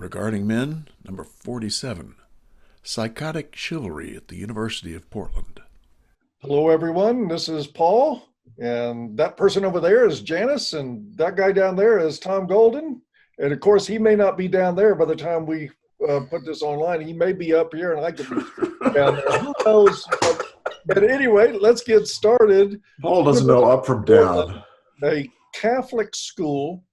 Regarding Men, number 47, Psychotic Chivalry at the University of Portland. Hello, everyone. This is Paul, and that person over there is Janice, and that guy down there is Tom Golden. And of course, he may not be down there by the time we put this online. He may be up here, and I could be down there. Who knows? But anyway, let's get started. Paul doesn't know up from down. A Catholic school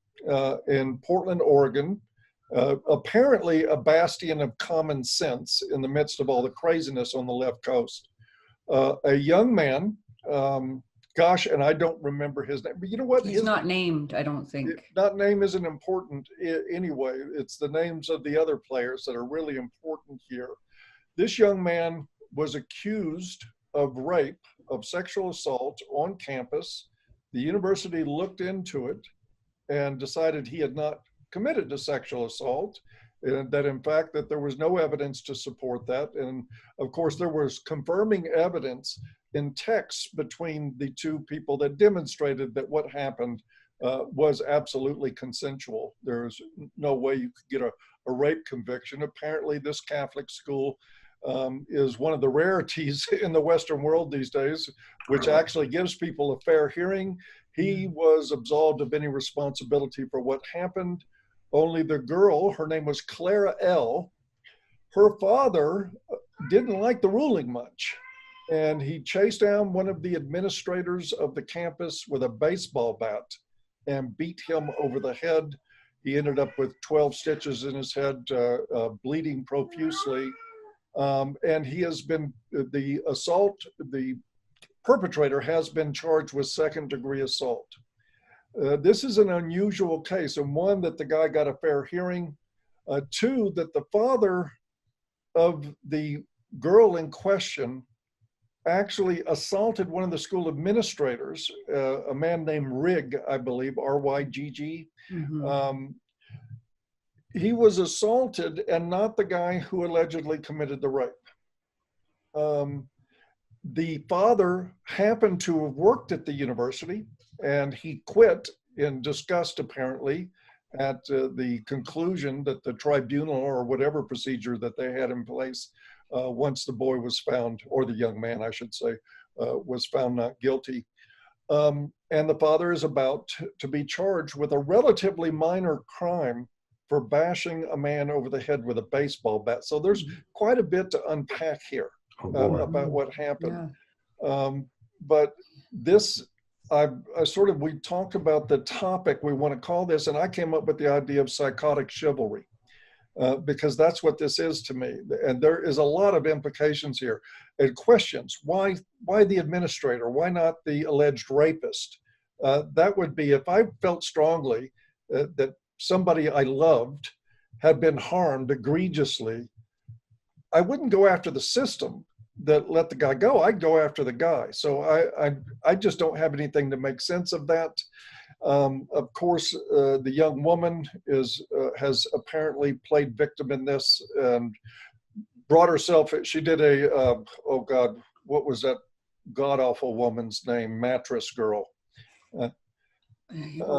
in Portland, Oregon. Apparently a bastion of common sense in the midst of all the craziness on the left coast. A young man, and I don't remember his name, but you know what? He's not named, I don't think. Not name isn't important anyway. It's the names of the other players that are really important here. This young man was accused of rape, of sexual assault on campus. The university looked into it and decided he had not committed a sexual assault, and that in fact that there was no evidence to support that. And of course there was confirming evidence in texts between the two people that demonstrated that what happened was absolutely consensual. There's no way you could get a rape conviction. Apparently this Catholic school is one of the rarities in the Western world these days, which actually gives people a fair hearing. He was absolved of any responsibility for what happened. Only the girl, her name was Clara L., her father didn't like the ruling much. And he chased down one of the administrators of the campus with a baseball bat and beat him over the head. He ended up with 12 stitches in his head, bleeding profusely. And he has been, the perpetrator has been charged with second-degree assault. This is an unusual case, and one, that the guy got a fair hearing. Two, that the father of the girl in question actually assaulted one of the school administrators, a man named Rigg, I believe, R-Y-G-G. Mm-hmm. He was assaulted and not the guy who allegedly committed the rape. The father happened to have worked at the university, and he quit in disgust, apparently, at the conclusion that the tribunal or whatever procedure that they had in place once the boy was found, or the young man, I should say, was found not guilty. And the father is about to be charged with a relatively minor crime for bashing a man over the head with a baseball bat. So there's quite a bit to unpack here about what happened. Yeah. But this, we talked about the topic we want to call this, and I came up with the idea of psychotic chivalry, because that's what this is to me. And there is a lot of implications here and questions. Why the administrator? Why not the alleged rapist? That would be if I felt strongly that somebody I loved had been harmed egregiously, I wouldn't go after the system that let the guy go. I'd go after the guy. So I just don't have anything to make sense of that. Of course, the young woman has apparently played victim in this and brought herself. She did oh God, what was that god-awful woman's name? Mattress Girl. What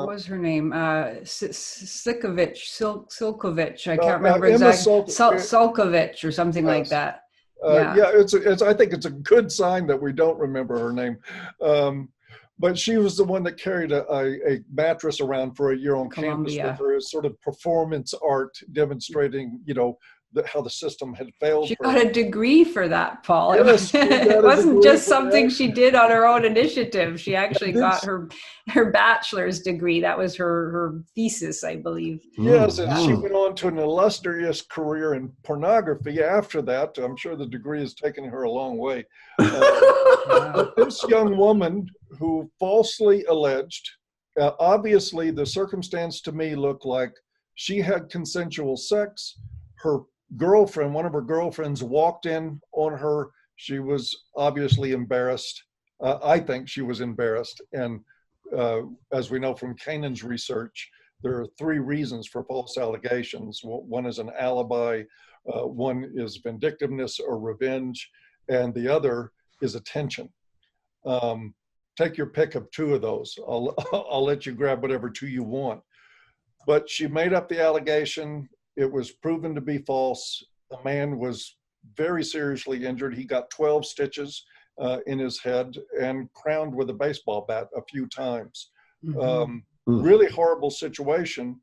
was her name? Silkovich. I can't remember exactly. Sulkovich or something like that. Yeah, I think it's a good sign that we don't remember her name. But she was the one that carried a mattress around for a year on campus with her as sort of performance art demonstrating, how the system had failed. She got a degree for that, Paul. Yes, it wasn't just something she did on her own initiative. She actually got her bachelor's degree. That was her thesis, I believe. Yes, and she went on to an illustrious career in pornography after that. I'm sure the degree has taken her a long way. But this young woman who falsely alleged, obviously the circumstance to me looked like she had consensual sex. Her girlfriend, one of her girlfriends, walked in on her. She was obviously embarrassed. I think she was embarrassed. And as we know from Kanan's research, there are three reasons for false allegations. One is an alibi, one is vindictiveness or revenge, and the other is attention. Take your pick of two of those. I'll let you grab whatever two you want. But she made up the allegation. It was proven to be false. The man was very seriously injured. He got 12 stitches in his head and crowned with a baseball bat a few times. Really horrible situation.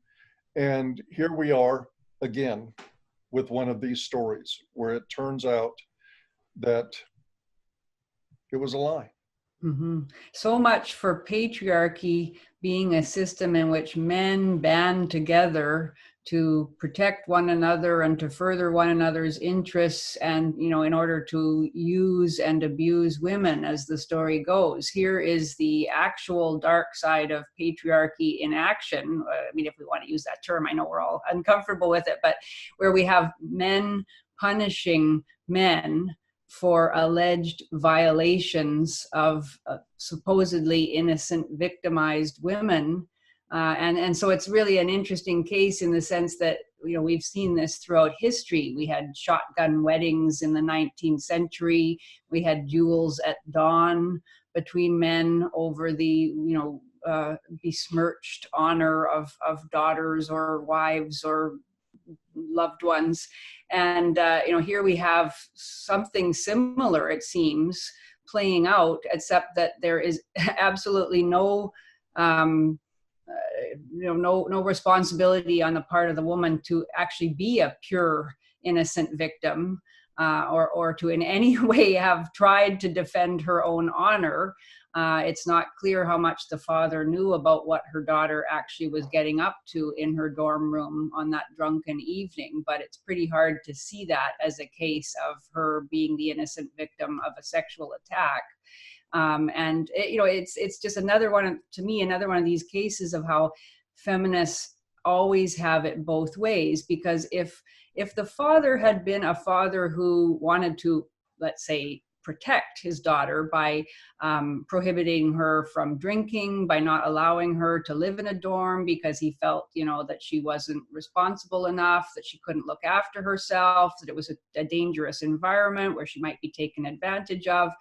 And here we are again with one of these stories where it turns out that it was a lie. So much for patriarchy being a system in which men band together to protect one another and to further one another's interests, and, you know, in order to use and abuse women, as the story goes. Here is the actual dark side of patriarchy in action. I mean, if we want to use that term, I know we're all uncomfortable with it, but where we have men punishing men for alleged violations of supposedly innocent victimized women. And so it's really an interesting case in the sense that, you know, we've seen this throughout history. We had shotgun weddings in the 19th century. We had duels at dawn between men over the, you know, besmirched honor of daughters or wives or loved ones. And, you know, here we have something similar, it seems, playing out, except that there is absolutely no, you know, no responsibility on the part of the woman to actually be a pure, innocent victim, or to in any way have tried to defend her own honor. It's not clear how much the father knew about what her daughter actually was getting up to in her dorm room on that drunken evening, but it's pretty hard to see that as a case of her being the innocent victim of a sexual attack. And it, you know, it's just another one, to me, another one of these cases of how feminists always have it both ways. Because if the father had been a father who wanted to, let's say, protect his daughter by prohibiting her from drinking, by not allowing her to live in a dorm because he felt, you know, that she wasn't responsible enough, that she couldn't look after herself, that it was a dangerous environment where she might be taken advantage of.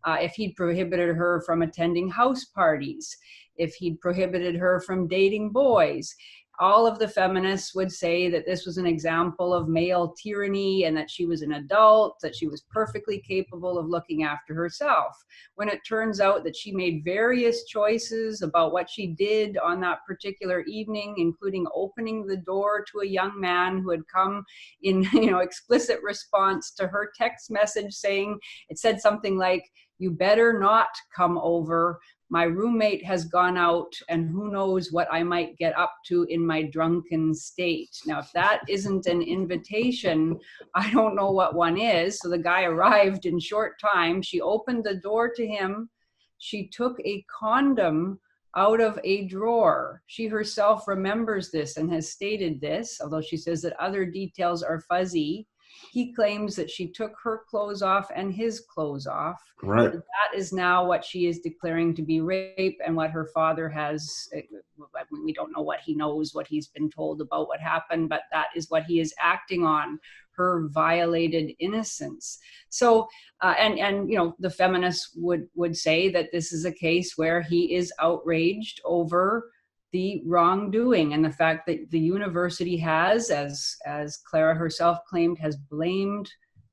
If he'd prohibited her from attending house parties, if he'd prohibited her from dating boys, all of the feminists would say that this was an example of male tyranny and that she was an adult, that she was perfectly capable of looking after herself. When it turns out that she made various choices about what she did on that particular evening, including opening the door to a young man who had come in, you know, explicit response to her text message saying, it said something like, "You better not come over. My roommate has gone out and who knows what I might get up to in my drunken state." Now, if that isn't an invitation, I don't know what one is. So the guy arrived in short time. She opened the door to him. She took a condom out of a drawer. She herself remembers this and has stated this, although she says that other details are fuzzy. He claims that she took her clothes off and his clothes off. Right. That is now what she is declaring to be rape, and what her father has, we don't know what he knows, what he's been told about what happened, but that is what he is acting on, her violated innocence. So, and you know, the feminists would say that this is a case where he is outraged over the wrongdoing and the fact that the university has, as Clara herself claimed, has blamed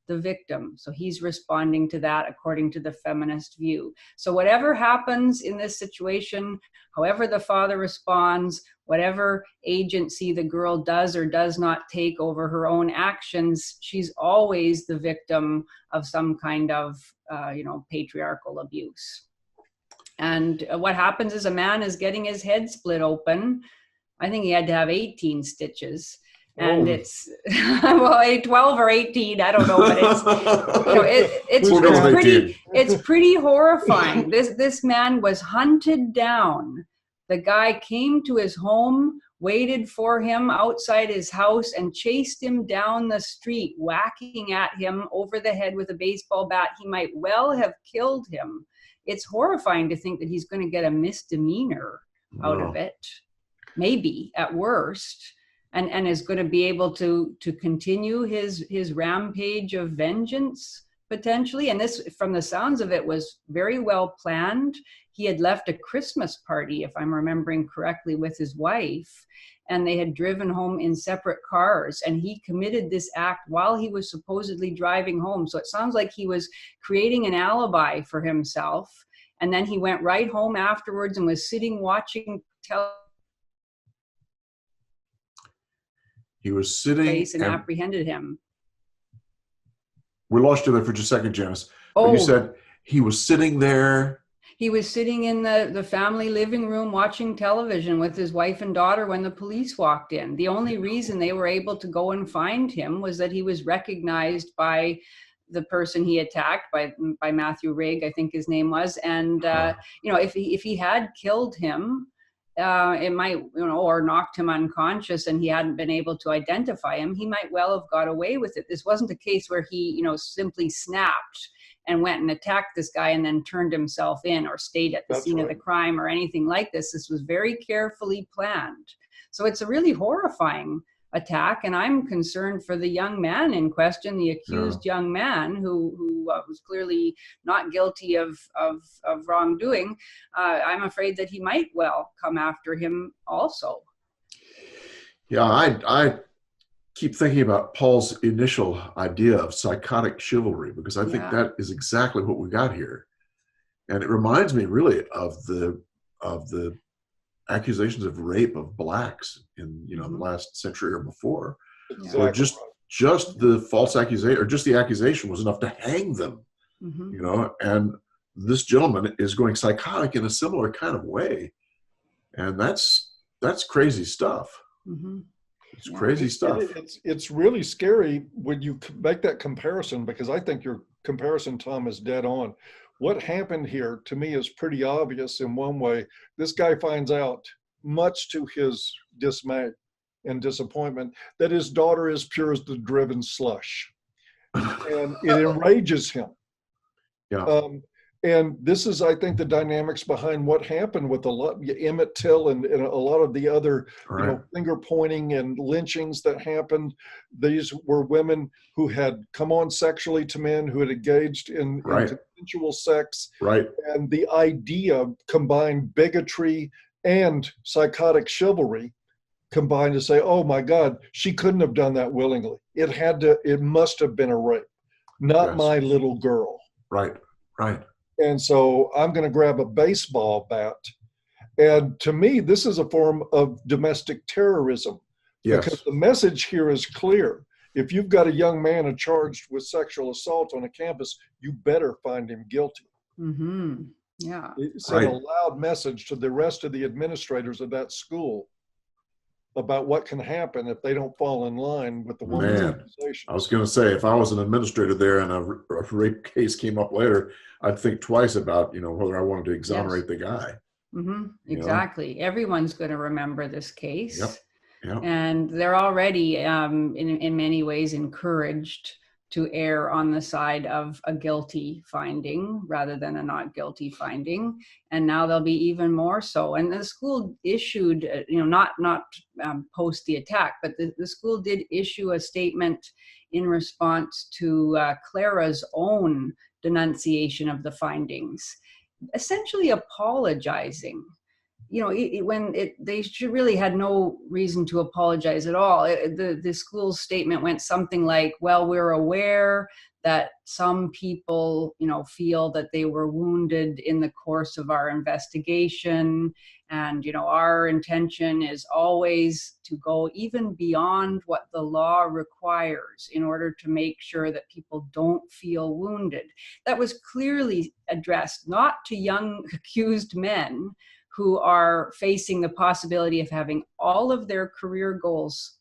the victim. So he's responding to that according to the feminist view. So whatever happens in this situation, however the father responds, whatever agency the girl does or does not take over her own actions, she's always the victim of some kind of, you know, patriarchal abuse. And what happens is a man is getting his head split open. I think he had to have 18 stitches. And it's, well, 12 or 18, I don't know, but it's, you know, it's pretty horrifying. This man was hunted down. The guy came to his home, waited for him outside his house, and chased him down the street, whacking at him over the head with a baseball bat. He might well have killed him. It's horrifying to think that he's going to get a misdemeanor out of it, maybe at worst, and is going to be able to continue his rampage of vengeance. potentially. And this, from the sounds of it, was very well planned. He had left a Christmas party, if I'm remembering correctly, with his wife, and they had driven home in separate cars, and he committed this act while he was supposedly driving home. So it sounds like he was creating an alibi for himself, and then he went right home afterwards and was sitting watching television. He was sitting And apprehended him. We lost you there for just a second, Janice. But Oh, you said he was sitting there. he was sitting in the family living room watching television with his wife and daughter when the police walked in. The only reason they were able to go and find him was that he was recognized by the person he attacked, by Matthew Rigg, I think his name was. And, you know, if he had killed him, it might, you know, or knocked him unconscious and he hadn't been able to identify him, he might well have got away with it. This wasn't a case where he, you know, simply snapped and went and attacked this guy and then turned himself in or stayed at the scene of the crime or anything like this. This was very carefully planned. So it's a really horrifying attack, and I'm concerned for the young man in question, the accused young man who was clearly not guilty of wrongdoing. I'm afraid that he might well come after him also. Yeah, I keep thinking about Paul's initial idea of psychotic chivalry, because I think that is exactly what we got here. And it reminds me really of the accusations of rape of blacks in, you know, the last century or before. So just the false accusation, or just the accusation, was enough to hang them. You know, and this gentleman is going psychotic in a similar kind of way, and that's crazy stuff. It's crazy stuff. It's really scary when you make that comparison, because I think your comparison, Tom, is dead on. What happened here to me is pretty obvious in one way. This guy finds out, much to his dismay and disappointment, that his daughter is pure as the driven slush. And it enrages him. And this is, I think, the dynamics behind what happened with Emmett Till and a lot of the other you know, finger pointing and lynchings that happened. These were women who had come on sexually to men, who had engaged in consensual sex. And the idea combined bigotry and psychotic chivalry combined to say, oh my God, she couldn't have done that willingly. It must have been a rape, not my little girl. Right. And so I'm going to grab a baseball bat. And to me, this is a form of domestic terrorism. Because the message here is clear. If you've got a young man charged with sexual assault on a campus, you better find him guilty. It sent a loud message to the rest of the administrators of that school about what can happen if they don't fall in line with the woman's accusation. I was going to say, if I was an administrator there and a rape case came up later, I'd think twice about, you know, whether I wanted to exonerate the guy. Exactly. Know? Everyone's going to remember this case. And they're already, in many ways, encouraged to err on the side of a guilty finding rather than a not guilty finding. And now they'll be even more so. And the school issued, you know, not post the attack, but the school did issue a statement in response to Clara's own denunciation of the findings, essentially apologizing. You know, they really had no reason to apologize at all. The school's statement went something like, well, we're aware that some people, you know, feel that they were wounded in the course of our investigation. And, you know, our intention is always to go even beyond what the law requires in order to make sure that people don't feel wounded. That was clearly addressed not to young accused men who are facing the possibility of having all of their career goals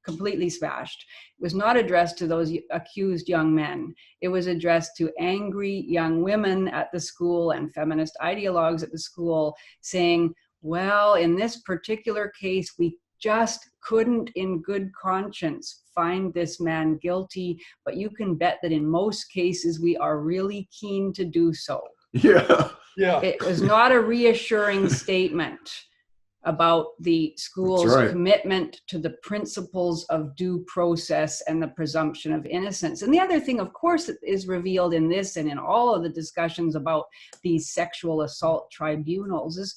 completely smashed. It was not addressed to those accused young men. It was addressed to angry young women at the school and feminist ideologues at the school saying, well, in this particular case, we just couldn't in good conscience find this man guilty, but you can bet that in most cases, we are really keen to do so. Yeah. It was not a reassuring statement about the school's right. commitment to the principles of due process and the presumption of innocence. And the other thing, of course, that is revealed in this and in all of the discussions about these sexual assault tribunals is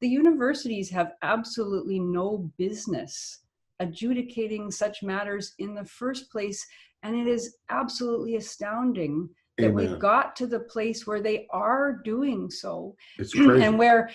the universities have absolutely no business adjudicating such matters in the first place. And it is absolutely astounding that Amen. we've got to the place where they are doing so. It's crazy. and where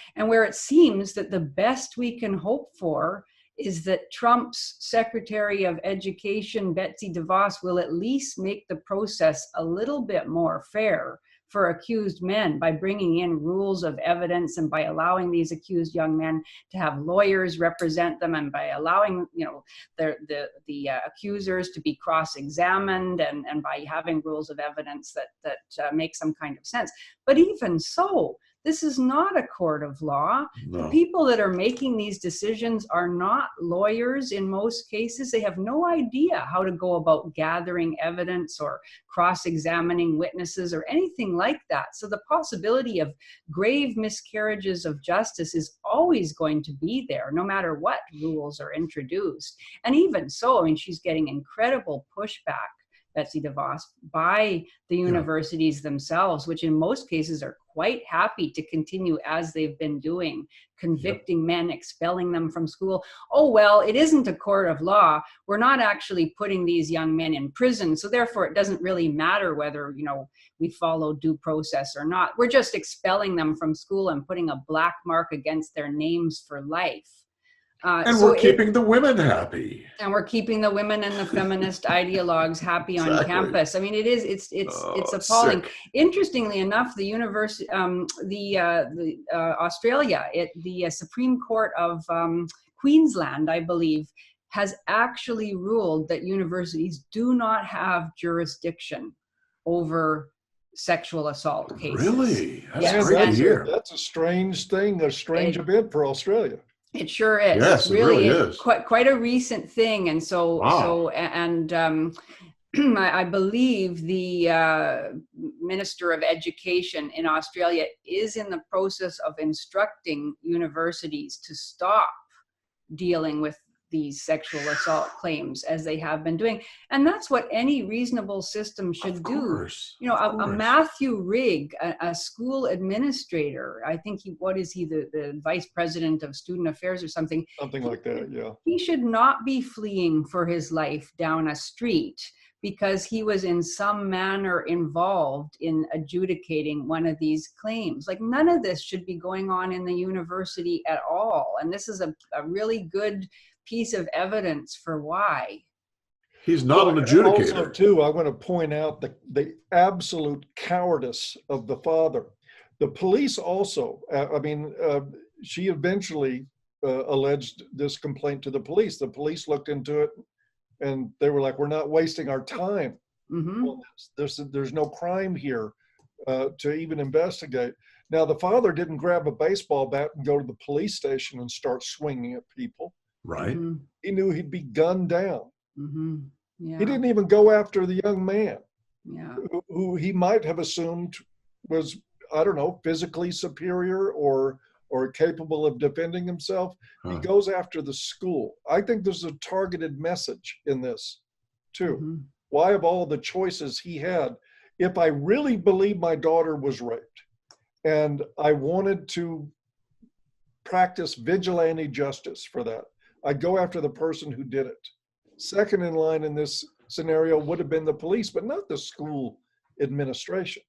it seems that the best we can hope for is that Trump's Secretary of Education, Betsy DeVos, will at least make the process a little bit more fair for accused men by bringing in rules of evidence and by allowing these accused young men to have lawyers represent them, and by allowing, you know, the accusers to be cross-examined, and by having rules of evidence that make some kind of sense. But even so, this is not a court of law. No. The people that are making these decisions are not lawyers in most cases. They have no idea how to go about gathering evidence or cross-examining witnesses or anything like that. So the possibility of grave miscarriages of justice is always going to be there, no matter what rules are introduced. And even so, I mean, she's getting incredible pushback, Betsy DeVos, by the universities themselves, which in most cases are quite happy to continue as they've been doing, convicting men, expelling them from school. Oh, well, it isn't a court of law. We're not actually putting these young men in prison, so therefore it doesn't really matter whether, you know, we follow due process or not. We're just expelling them from school and putting a black mark against their names for life. And we're keeping the women happy. And we're keeping the women and the feminist ideologues happy on campus. I mean, it's appalling. Sick. Interestingly enough, the university, Australia, the Supreme Court of Queensland, I believe, has actually ruled that universities do not have jurisdiction over sexual assault cases. Really? That's Yes. great to hear. That's a strange thing, a strange event for Australia. It sure is. Yes, It's it really really is. quite a recent thing. And so, Wow. I believe the Minister of Education in Australia is in the process of instructing universities to stop dealing with these sexual assault claims as they have been doing. And that's what any reasonable system should do. You know, a Matthew Rigg, a school administrator, I think the vice president of student affairs or something. Something like that, yeah. He should not be fleeing for his life down a street because he was in some manner involved in adjudicating one of these claims. Like, none of this should be going on in the university at all. And this is a really good piece of evidence for why. He's not an adjudicator. Also, too, I want to point out the absolute cowardice of the father. The police also, she eventually alleged this complaint to the police. The police looked into it and they were like, we're not wasting our time. Mm-hmm. On this. There's no crime here to even investigate. Now, the father didn't grab a baseball bat and go to the police station and start swinging at people. Right. Mm-hmm. He knew he'd be gunned down. Mm-hmm. Yeah. He didn't even go after the young man, Yeah. who he might have assumed was, I don't know, physically superior or capable of defending himself. He goes after the school. I think there's a targeted message in this, too. Mm-hmm. Why, of all the choices he had, if I really believe my daughter was raped and I wanted to practice vigilante justice for that, I'd go after the person who did it. Second in line in this scenario would have been the police, but not the school administration.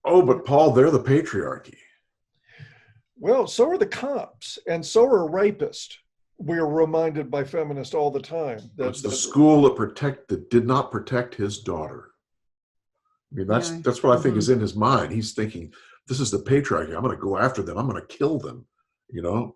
Oh, but Paul, they're the patriarchy. Well, so are the cops, and so are rapists. We're reminded by feminists all the time that It's the school that did not protect his daughter. I mean, that's what I think is in his mind. He's thinking, this is the patriarchy. I'm going to go after them. I'm going to kill them. You know,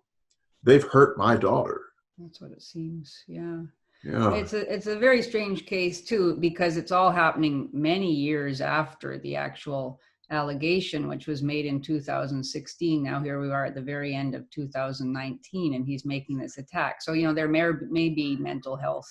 they've hurt my daughter. That's what it seems. Yeah. Yeah. It's a very strange case too, because it's all happening many years after the actual allegation, which was made in 2016. Now here we are at the very end of 2019, and he's making this attack. So, you know, there may be mental health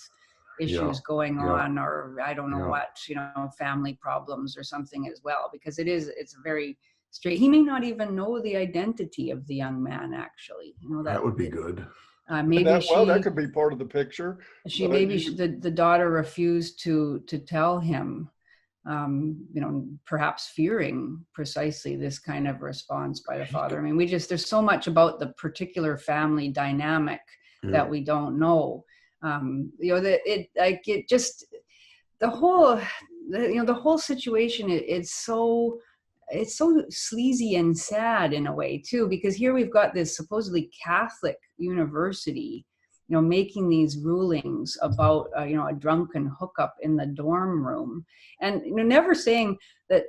issues going on, or I don't know what, you know, family problems or something as well, because it's a very straight. He may not even know the identity of the young man, actually. That would be good. Maybe that could be part of the picture. The daughter refused to tell him, perhaps fearing precisely this kind of response by the father. I mean, there's so much about the particular family dynamic that we don't know. The whole situation, it's so sleazy and sad in a way too, because here we've got this supposedly Catholic university, making these rulings about, a drunken hookup in the dorm room, and, never saying that,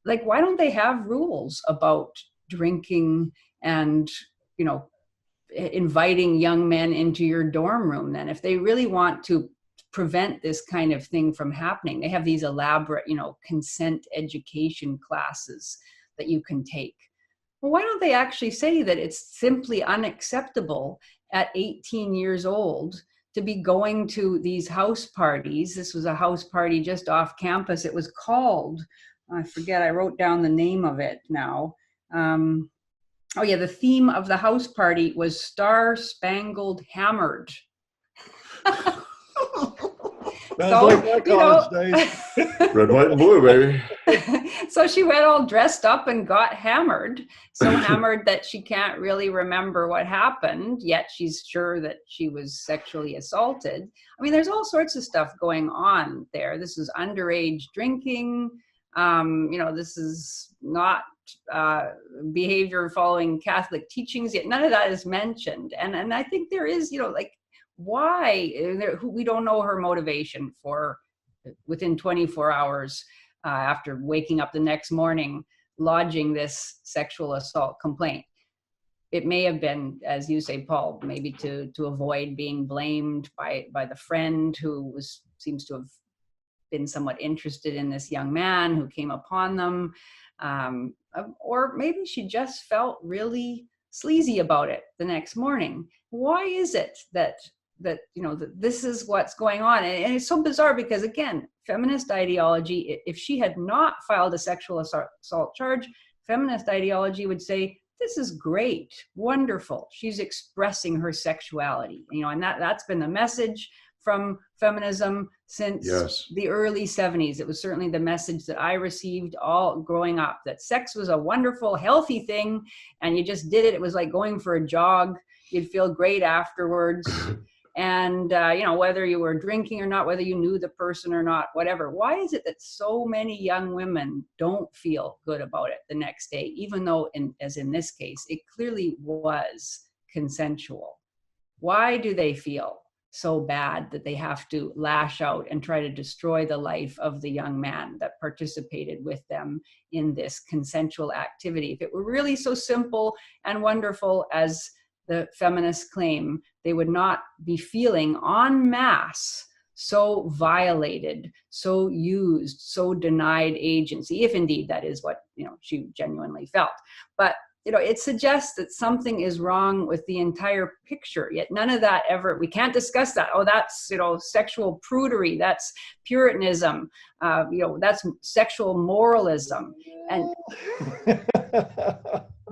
like, why don't they have rules about drinking and, inviting young men into your dorm room then, if they really want to prevent this kind of thing from happening? They have these elaborate, consent education classes that you can take. Well, why don't they actually say that it's simply unacceptable at 18 years old to be going to these house parties? This was a house party just off campus. It was called, I forget, I wrote down the name of it now. The theme of the house party was Star Spangled Hammered. Like my college days. Red, white, and blue, baby. So she went all dressed up and got hammered. So hammered that she can't really remember what happened, yet she's sure that she was sexually assaulted. I mean, there's all sorts of stuff going on there. This is underage drinking. This is not behavior following Catholic teachings, yet none of that is mentioned. And I think there is, why? We don't know her motivation for, within 24 hours after waking up the next morning, lodging this sexual assault complaint. It may have been, as you say, Paul, maybe to avoid being blamed by the friend who seems to have been somewhat interested in this young man who came upon them. Or maybe she just felt really sleazy about it the next morning. Why is it that this is what's going on? And it's so bizarre because, again, feminist ideology, if she had not filed a sexual assault charge, feminist ideology would say, this is great, wonderful. She's expressing her sexuality, and that's been the message from feminism since the early 70s. It was certainly the message that I received all growing up, that sex was a wonderful, healthy thing, and you just did it. It was like going for a jog. You'd feel great afterwards. And, whether you were drinking or not, whether you knew the person or not, whatever. Why is it that so many young women don't feel good about it the next day, even though, as in this case, it clearly was consensual? Why do they feel so bad that they have to lash out and try to destroy the life of the young man that participated with them in this consensual activity? If it were really so simple and wonderful as the feminists claim, they would not be feeling en masse so violated, so used, so denied agency, if indeed that is what she genuinely felt. But it suggests that something is wrong with the entire picture, yet none of that ever, we can't discuss that. Oh, that's, sexual prudery, that's Puritanism, that's sexual moralism. And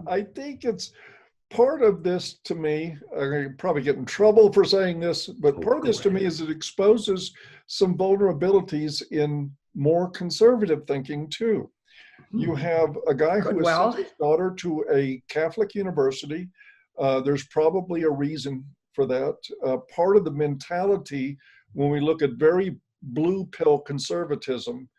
I think it's part of this, to me, I probably get in trouble for saying this, but part of this to me is it exposes some vulnerabilities in more conservative thinking too. You have a guy who has sent his daughter to a Catholic university. There's probably a reason for that. Part of the mentality, when we look at very blue pill conservatism,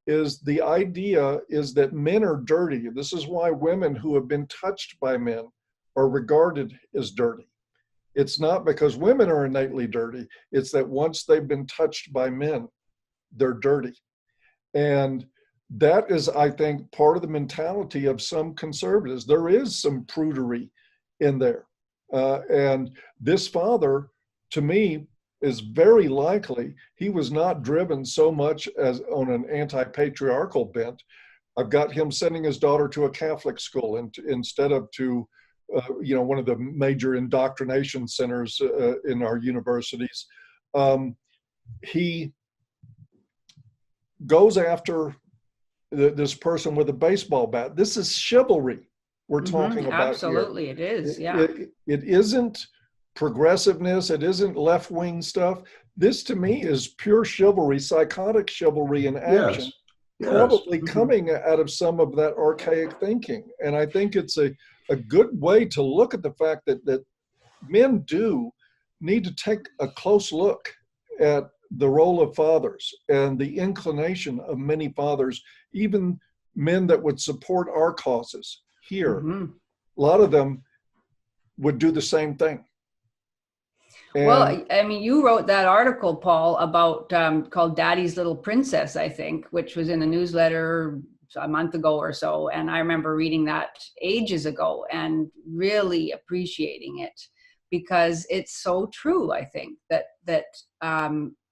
is the idea is that men are dirty. This is why women who have been touched by men are regarded as dirty. It's not because women are innately dirty. It's that once they've been touched by men, they're dirty. And that is, I think, part of the mentality of some conservatives. There is some prudery in there. And this father, to me, is very likely he was not driven so much as on an anti-patriarchal bent. I've got him sending his daughter to a Catholic school instead of to one of the major indoctrination centers in our universities. He goes after this person with a baseball bat. This is chivalry we're talking about Absolutely, here. It is, yeah. It isn't progressiveness. It isn't left-wing stuff. This, to me, is pure chivalry, psychotic chivalry in action, probably coming out of some of that archaic thinking. And I think it's a good way to look at the fact that men do need to take a close look at the role of fathers and the inclination of many fathers, even men that would support our causes here. A lot of them would do the same thing. And well, I mean, you wrote that article, Paul, about called Daddy's Little Princess, I think, which was in the newsletter a month ago or so. And I remember reading that ages ago and really appreciating it, because it's so true, I think, that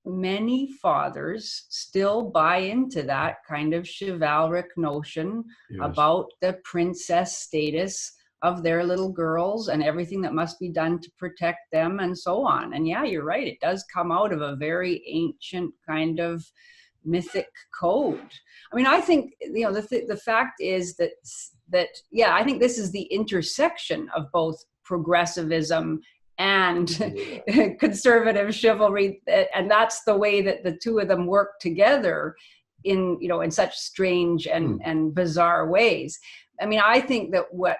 many fathers still buy into that kind of chivalric notion about the princess status of their little girls and everything that must be done to protect them and so on. And yeah, you're right. It does come out of a very ancient kind of mythic code. I mean, I think, the fact is that I think this is the intersection of both progressivism and conservative chivalry, and that's the way that the two of them work together in such strange and bizarre ways. I mean, I think that what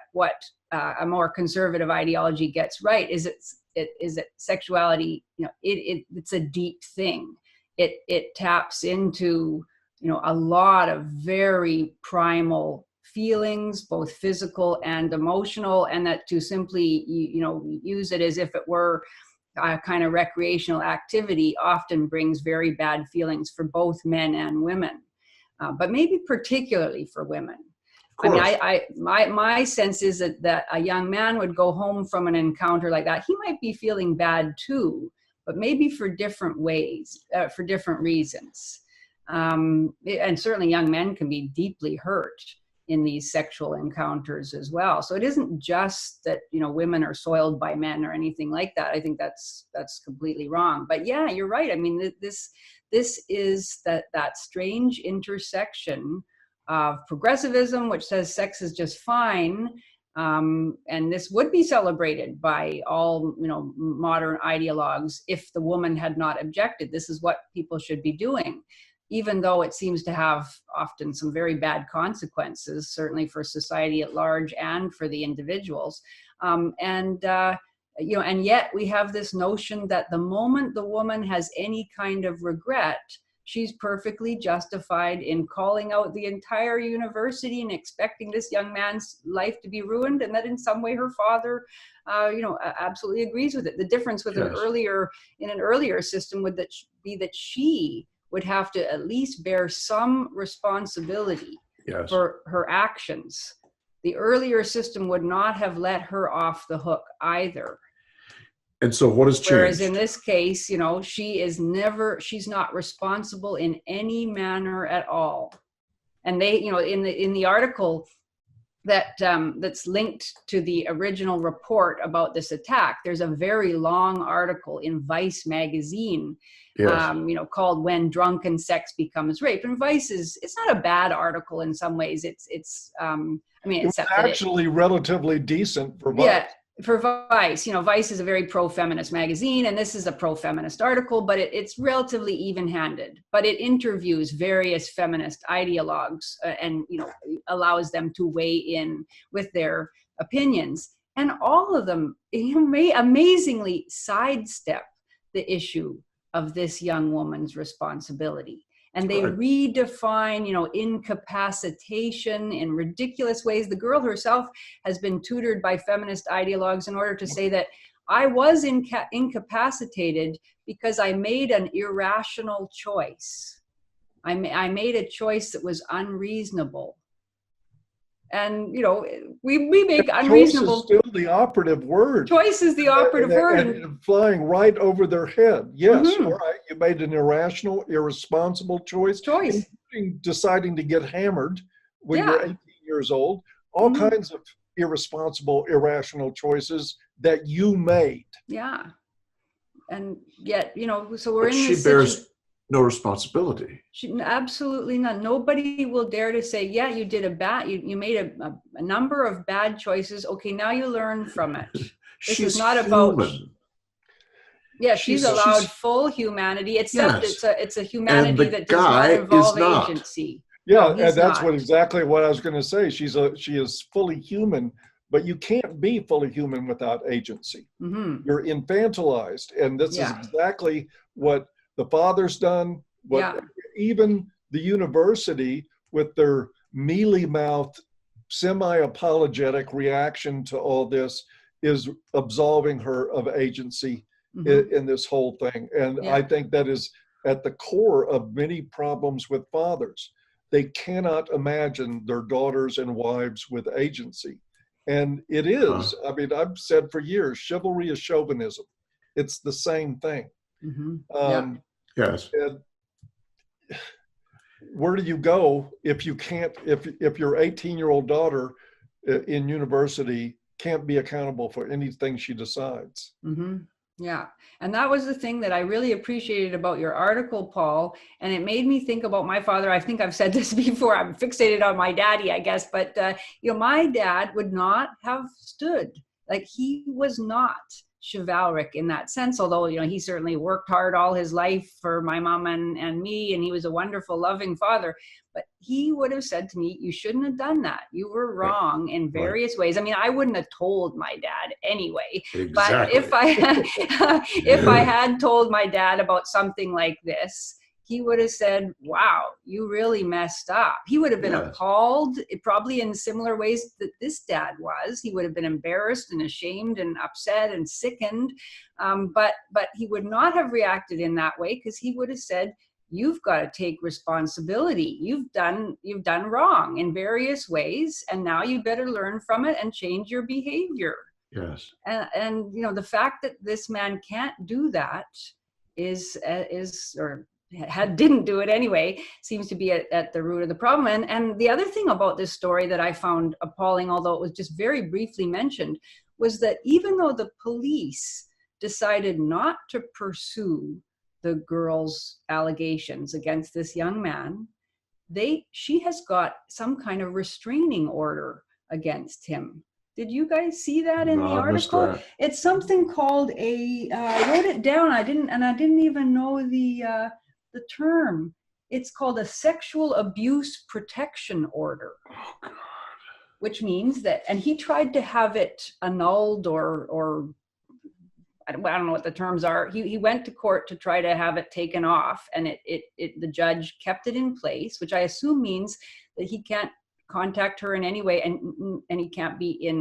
a more conservative ideology gets right is that sexuality, it's a deep thing. It taps into a lot of very primal feelings, both physical and emotional, and that to simply use it as if it were a kind of recreational activity often brings very bad feelings for both men and women, but maybe particularly for women. I mean, my sense is that a young man would go home from an encounter like that. He might be feeling bad too, but maybe for different ways, for different reasons. And certainly young men can be deeply hurt in these sexual encounters as well. So it isn't just that, women are soiled by men or anything like that. I think that's completely wrong. But yeah, you're right. I mean, this is that strange intersection of progressivism, which says sex is just fine, and this would be celebrated by all modern ideologues if the woman had not objected. This is what people should be doing, even though it seems to have often some very bad consequences, certainly for society at large and for the individuals. And yet we have this notion that the moment the woman has any kind of regret, she's perfectly justified in calling out the entire university and expecting this young man's life to be ruined, and that in some way her father, absolutely agrees with it. The difference with an earlier system would be that she would have to at least bear some responsibility for her actions. The earlier system would not have let her off the hook either. And so what has changed? Whereas in this case, she's not responsible in any manner at all. And they, in the article that's linked to the original report about this attack, there's a very long article in Vice magazine, called "When Drunken Sex Becomes Rape." And Vice it's not a bad article in some ways. It's actually relatively decent for Vice. Yeah. For Vice, Vice is a very pro-feminist magazine, and this is a pro-feminist article, but it's relatively even-handed. But it interviews various feminist ideologues and allows them to weigh in with their opinions. And all of them may amazingly sidestep the issue of this young woman's responsibility. And they redefine, incapacitation in ridiculous ways. The girl herself has been tutored by feminist ideologues in order to say that I was incapacitated because I made an irrational choice. I made a choice that was unreasonable. And, we make unreasonable... Choice is still the operative word. Choice is the operative word. And flying right over their head. Yes, all right, you made an irrational, irresponsible choice. Including deciding to get hammered when you're 18 years old. All kinds of irresponsible, irrational choices that you made. Yeah. And yet, so we're in this situation. no responsibility. Absolutely not. Nobody will dare to say, yeah, you did you made a number of bad choices. Okay, now you learn from it. This is not about, yeah, she's allowed full humanity, except it's a humanity that does not involve agency. Yeah, and that's exactly what I was going to say. She is fully human, but you can't be fully human without agency. You're infantilized, and this is exactly what the father's done. Even the university, with their mealy-mouthed, semi-apologetic reaction to all this, is absolving her of agency in this whole thing. And I think that is at the core of many problems with fathers. They cannot imagine their daughters and wives with agency. And it is, I mean, I've said for years, chivalry is chauvinism. It's the same thing. Yes. And where do you go if you can't, if your 18-year-old daughter in university can't be accountable for anything she decides? Yeah. And that was the thing that I really appreciated about your article, Paul. And it made me think about my father. I think I've said this before. I'm fixated on my daddy, I guess. But, my dad would not have stood. Like, he was not chivalric in that sense, although, he certainly worked hard all his life for my mom and me, and he was a wonderful, loving father. But he would have said to me, you shouldn't have done that. You were wrong in various ways. I mean, I wouldn't have told my dad anyway. But if I had told my dad about something like this, he would have said, wow, you really messed up. He would have been appalled, probably in similar ways that this dad was. He would have been embarrassed and ashamed and upset and sickened. But he would not have reacted in that way, because he would have said, you've got to take responsibility. You've done wrong in various ways, and now you better learn from it and change your behavior. Yes. And the fact that this man can't do that didn't do it anyway, seems to be at the root of the problem. And the other thing about this story that I found appalling, although it was just very briefly mentioned, was that even though the police decided not to pursue the girl's allegations against this young man, she has got some kind of restraining order against him. Did you guys see that in the article? It's something called I wrote it down. I didn't even know the term. It's called a sexual abuse protection order. Oh, God. Which means that, and he tried to have it annulled or I don't know what the terms are. He went to court to try to have it taken off, and the judge kept it in place, which I assume means that he can't contact her in any way, and he can't be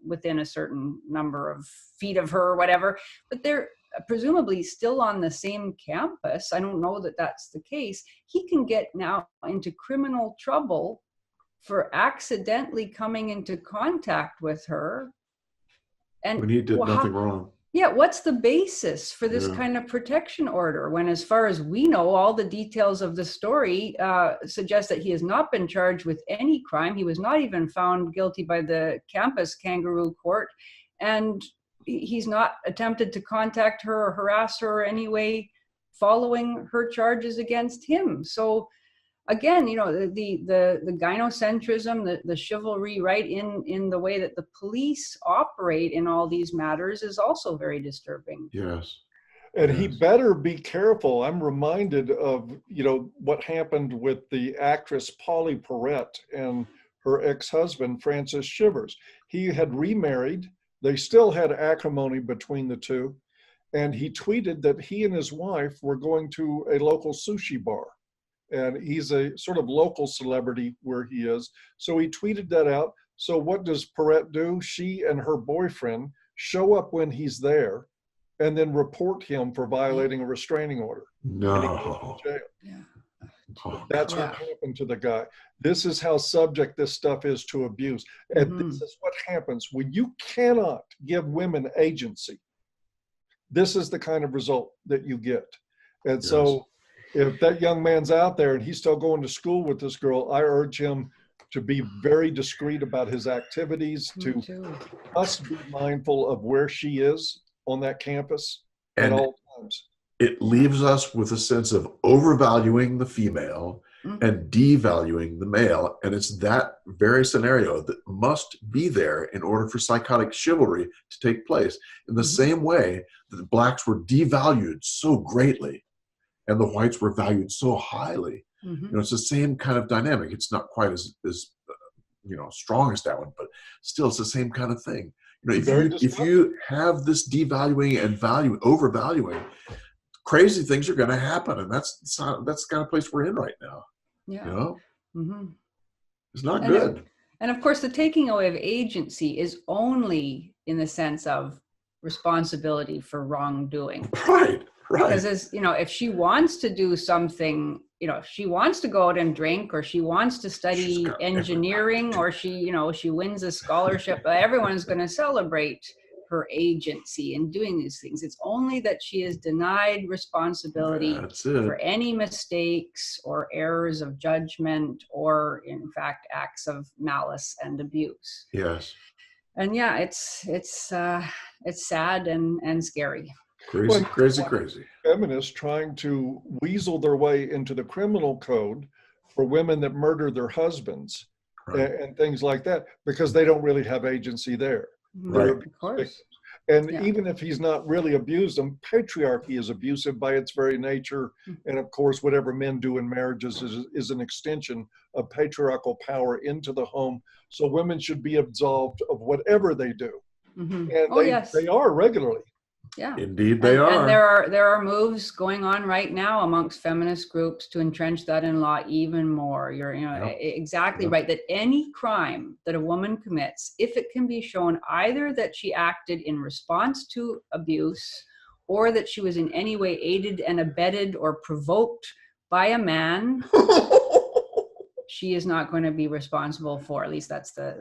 within a certain number of feet of her or whatever. But they're presumably still on the same campus. I don't know that that's the case. He can get now into criminal trouble for accidentally coming into contact with her. And when he did nothing wrong. Yeah, what's the basis for this kind of protection order, when, as far as we know, all the details of the story suggest that he has not been charged with any crime. He was not even found guilty by the campus kangaroo court, and he's not attempted to contact her or harass her in any way following her charges against him. So again, the gynocentrism, the chivalry, right, in the way that the police operate in all these matters is also very disturbing. Yes. And he better be careful. I'm reminded of, what happened with the actress Pauley Perrette and her ex-husband, Francis Chivers. He had remarried. They still had acrimony between the two. And he tweeted that he and his wife were going to a local sushi bar. And he's a sort of local celebrity where he is. So he tweeted that out. So what does Perrette do? She and her boyfriend show up when he's there and then report him for violating a restraining order. No. And he goes to jail. Yeah. That's what happened to the guy. This is how subject this stuff is to abuse. And this is what happens when you cannot give women agency. This is the kind of result that you get. And so if that young man's out there and he's still going to school with this girl, I urge him to be very discreet about his activities, must be mindful of where she is on that campus at all times. it leaves us with a sense of overvaluing the female and devaluing the male. And it's that very scenario that must be there in order for psychotic chivalry to take place. In the same way that the blacks were devalued so greatly and the whites were valued so highly. You know, it's the same kind of dynamic. It's not quite as you know, strong as that one, but still it's the same kind of thing. You know, if you have this devaluing and overvaluing, crazy things are going to happen, and that's the kind of place we're in right now. Yeah. You know, it's not good. And of course, the taking away of agency is only in the sense of responsibility for wrongdoing. Right. Because as you know, if she wants to do something, you know, if she wants to go out and drink, or she wants to study engineering, or she wins a scholarship, everyone's going to celebrate her agency in doing these things. It's only that she is denied responsibility for any mistakes or errors of judgment, or in fact acts of malice and abuse. Yes. And yeah, it's sad and scary. Crazy. Feminists trying to weasel their way into the criminal code for women that murder their husbands, and things like that, because they don't really have agency there. Right. Of course. And even if he's not really abused them, patriarchy is abusive by its very nature. And of course, whatever men do in marriages is an extension of patriarchal power into the home. So women should be absolved of whatever they do. And they are regularly. Yeah, indeed they are. And there are moves going on right now amongst feminist groups to entrench that in law even more. You're exactly right, that any crime that a woman commits, if it can be shown either that she acted in response to abuse, or that she was in any way aided and abetted or provoked by a man, she is not going to be responsible for. At least that's the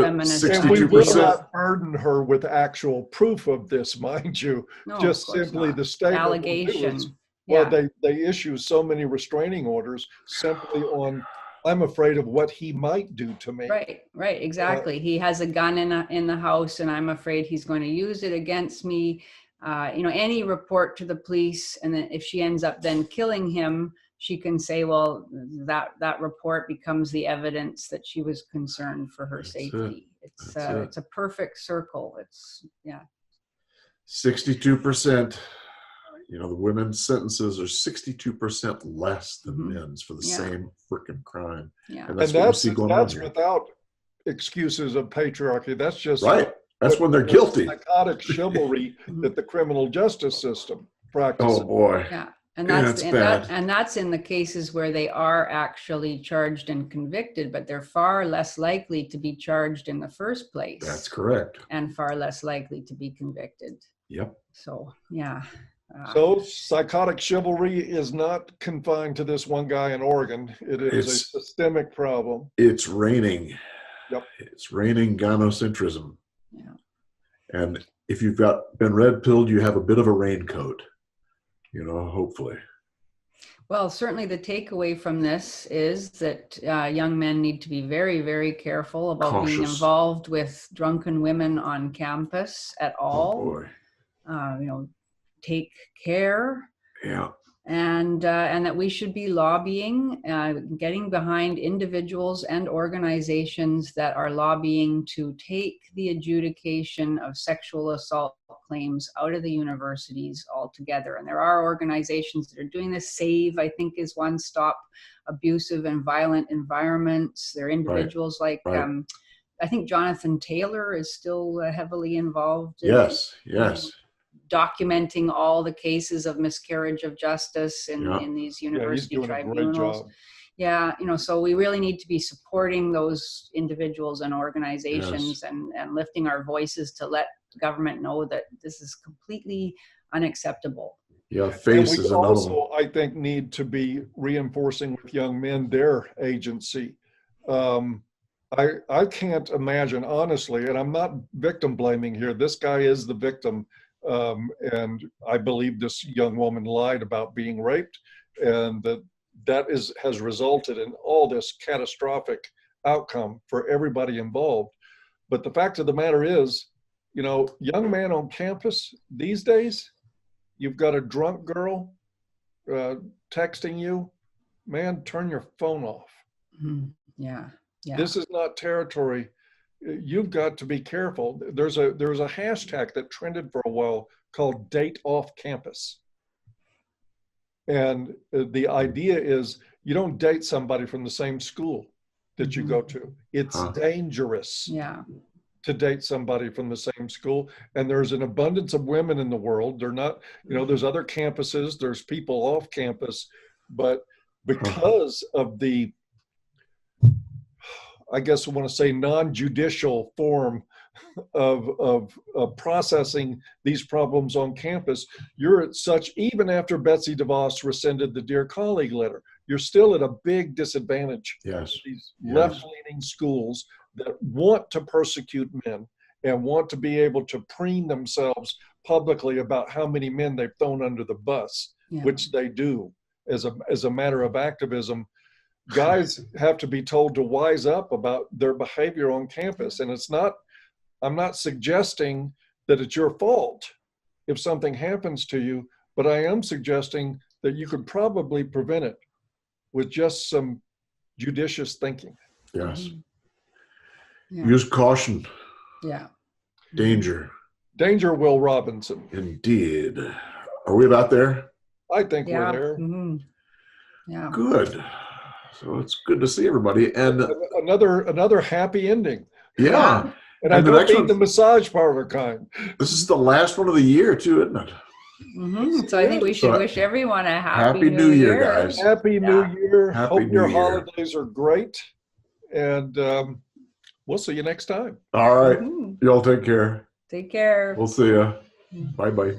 feminist. And we will not burden her with actual proof of this, mind you. No, just simply the statement. Allegation. They issue so many restraining orders simply on, I'm afraid of what he might do to me. Right, exactly. He has a gun in the house, and I'm afraid he's going to use it against me. Any report to the police, and then if she ends up then killing him, she can say, well, that report becomes the evidence that she was concerned for her safety. It's a perfect circle. 62%. The women's sentences are 62% less than men's for the same freaking crime. Yeah. And that's without excuses of patriarchy. That's just right. That's when they're guilty. Psychotic chivalry that the criminal justice system practices. Oh boy. Yeah. And that's in the cases where they are actually charged and convicted, but they're far less likely to be charged in the first place. That's correct. And far less likely to be convicted. Yep. So, yeah. So psychotic chivalry is not confined to this one guy in Oregon. It is a systemic problem. It's reigning. Yep. It's reigning gynocentrism. Yeah. And if you've been red-pilled, you have a bit of a raincoat. Hopefully. Well, certainly the takeaway from this is that young men need to be very, very careful about being involved with drunken women on campus at all. Oh boy. Take care. Yeah. And that we should be lobbying, getting behind individuals and organizations that are lobbying to take the adjudication of sexual assault claims out of the universities altogether. And there are organizations that are doing this. SAVE, I think, is one. Stop Abusive and Violent Environments. There are individuals like, I think Jonathan Taylor is still heavily involved. Yes. Documenting all the cases of miscarriage of justice in these university tribunals. Yeah, so we really need to be supporting those individuals and organizations and lifting our voices to let the government know that this is completely unacceptable. Yeah, FACE is another one. We also, I think, need to be reinforcing with young men their agency. I can't imagine, honestly, and I'm not victim blaming here. This guy is the victim. And I believe this young woman lied about being raped, and that has resulted in all this catastrophic outcome for everybody involved. But the fact of the matter is, young man on campus these days, you've got a drunk girl texting you, man, turn your phone off. Yeah. Yeah. This is not territory. You've got to be careful. There's a hashtag that trended for a while called date off campus. And the idea is you don't date somebody from the same school that you go to. It's dangerous to date somebody from the same school. And there's an abundance of women in the world. They're not, there's other campuses, there's people off campus, but because of the, I guess I want to say, non-judicial form of processing these problems on campus, you're at such, even after Betsy DeVos rescinded the Dear Colleague letter, you're still at a big disadvantage. Yes. These left-leaning schools that want to persecute men and want to be able to preen themselves publicly about how many men they've thrown under the bus, which they do as a matter of activism. Guys have to be told to wise up about their behavior on campus. And it's not, I'm not suggesting that it's your fault if something happens to you, but I am suggesting that you could probably prevent it with just some judicious thinking. Yes. Use caution. Yeah. Danger. Danger, Will Robinson. Indeed. Are we about there? I think we're there. Yeah. Good. So it's good to see everybody. And another happy ending. Yeah. And I don't mean the massage parlor kind. This is the last one of the year too, isn't it? So I think we should wish everyone a happy New Year, guys. Happy New Year. Hope your New Year. holidays are great. And we'll see you next time. All right. Y'all take care. Take care. We'll see ya. Bye-bye.